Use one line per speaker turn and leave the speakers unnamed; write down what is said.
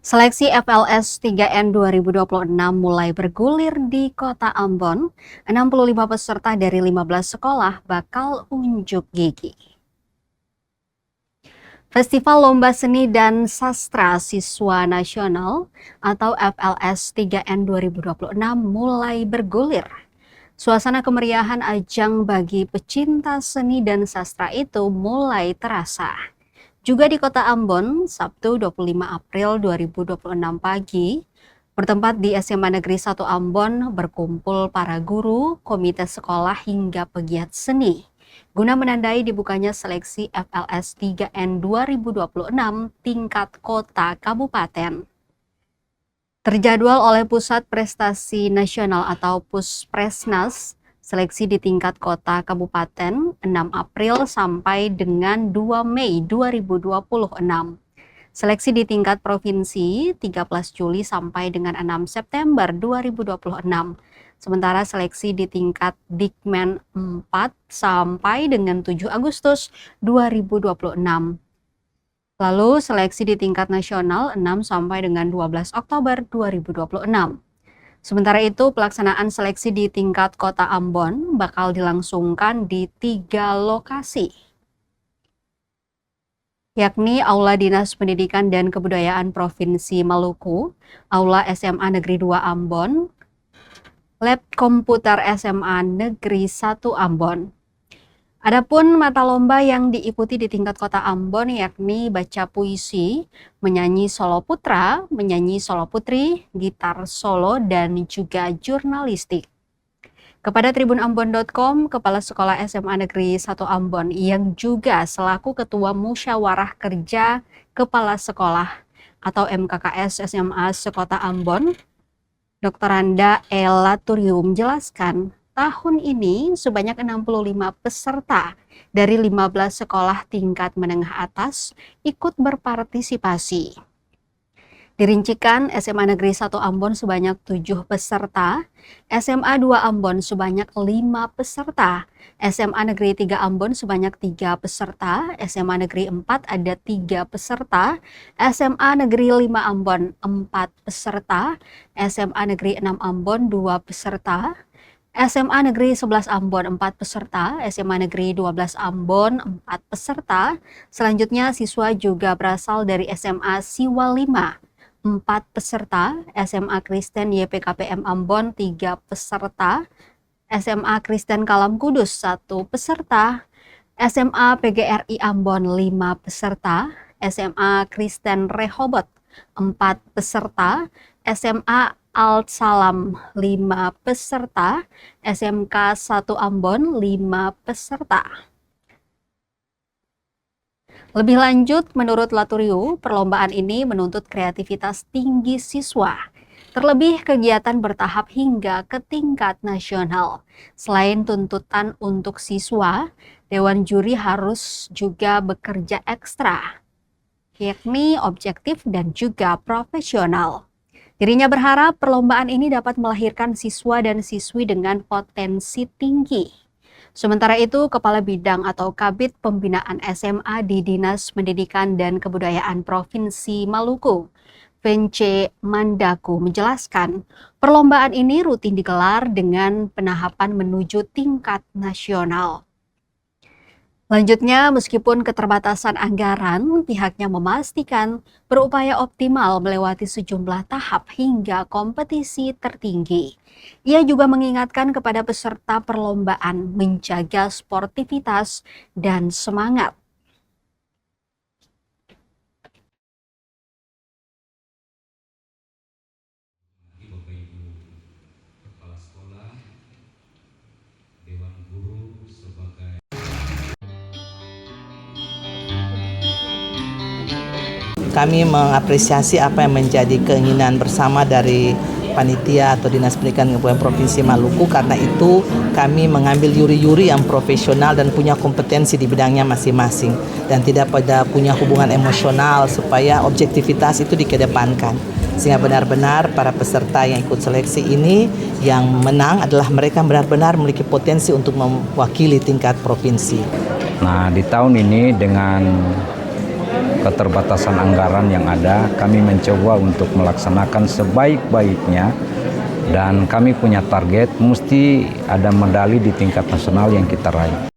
Seleksi FLS 3N 2026 mulai bergulir di Kota Ambon. 65 peserta dari 15 sekolah bakal unjuk gigi. Festival Lomba Seni dan Sastra Siswa Nasional atau FLS 3N 2026 mulai bergulir. Suasana kemeriahan ajang bagi pecinta seni dan sastra itu mulai terasa. Juga di Kota Ambon, Sabtu 25 April 2026 pagi, bertempat di SMA Negeri 1 Ambon, berkumpul para guru, komite sekolah hingga pegiat seni, guna menandai dibukanya seleksi FLS 3N 2026 tingkat kota kabupaten. Terjadwal oleh Pusat Prestasi Nasional atau Puspresnas, seleksi di tingkat kota kabupaten 6 April sampai dengan 2 Mei 2026. Seleksi di tingkat provinsi 13 Juli sampai dengan 6 September 2026. Sementara seleksi di tingkat Dikmen 4 sampai dengan 7 Agustus 2026. Lalu seleksi di tingkat nasional 6 sampai dengan 12 Oktober 2026. Sementara itu, pelaksanaan seleksi di tingkat Kota Ambon bakal dilangsungkan di 3 lokasi, yakni Aula Dinas Pendidikan dan Kebudayaan Provinsi Maluku, Aula SMA Negeri 2 Ambon, Lab Komputer SMA Negeri 1 Ambon. Adapun mata lomba yang diikuti di tingkat Kota Ambon yakni baca puisi, menyanyi solo putra, menyanyi solo putri, gitar solo, dan juga jurnalistik. Kepada tribunambon.com, Kepala Sekolah SMA Negeri 1 Ambon yang juga selaku Ketua Musyawarah Kerja Kepala Sekolah atau MKKS SMA Sekota Ambon, Dr. Randa Elaturium menjelaskan, tahun ini sebanyak 65 peserta dari 15 sekolah tingkat menengah atas ikut berpartisipasi. Dirincikan SMA Negeri 1 Ambon sebanyak 7 peserta, SMA 2 Ambon sebanyak 5 peserta, SMA Negeri 3 Ambon sebanyak 3 peserta, SMA Negeri 4 ada 3 peserta, SMA Negeri 5 Ambon 4 peserta, SMA Negeri 6 Ambon 2 peserta, SMA Negeri 11 Ambon 4 peserta, SMA Negeri 12 Ambon 4 peserta. Selanjutnya siswa juga berasal dari SMA Siwa 5 4 peserta, SMA Kristen YPKPM Ambon 3 peserta, SMA Kristen Kalam Kudus 1 peserta, SMA PGRI Ambon 5 peserta, SMA Kristen Rehobot 4 peserta, SMA Al-Salam 5 peserta, SMK 1 Ambon 5 peserta. Lebih lanjut, menurut Laturiu, perlombaan ini menuntut kreativitas tinggi siswa. Terlebih kegiatan bertahap hingga ke tingkat nasional. Selain tuntutan untuk siswa, Dewan Juri harus juga bekerja ekstra, yakni objektif dan juga profesional. Dirinya berharap perlombaan ini dapat melahirkan siswa dan siswi dengan potensi tinggi. Sementara itu, Kepala Bidang atau Kabid Pembinaan SMA di Dinas Pendidikan dan Kebudayaan Provinsi Maluku, Vence Mandaku, menjelaskan perlombaan ini rutin digelar dengan penahapan menuju tingkat nasional. Selanjutnya, meskipun keterbatasan anggaran, pihaknya memastikan berupaya optimal melewati sejumlah tahap hingga kompetisi tertinggi. Ia juga mengingatkan kepada peserta perlombaan menjaga sportivitas dan semangat.
Bapak Ibu Kepala Sekolah, Dewan Guru sebagai
Kami mengapresiasi apa yang menjadi keinginan bersama dari panitia atau Dinas Pendidikan dan Kebudayaan Provinsi Maluku. Karena itu kami mengambil yuri-yuri yang profesional dan punya kompetensi di bidangnya masing-masing dan tidak pada punya hubungan emosional supaya objektivitas itu dikedepankan. Sehingga benar-benar para peserta yang ikut seleksi ini yang menang adalah mereka benar-benar memiliki potensi untuk mewakili tingkat provinsi.
Nah, di tahun ini dengan keterbatasan anggaran yang ada, kami mencoba untuk melaksanakan sebaik-baiknya dan kami punya target mesti ada medali di tingkat nasional yang kita raih.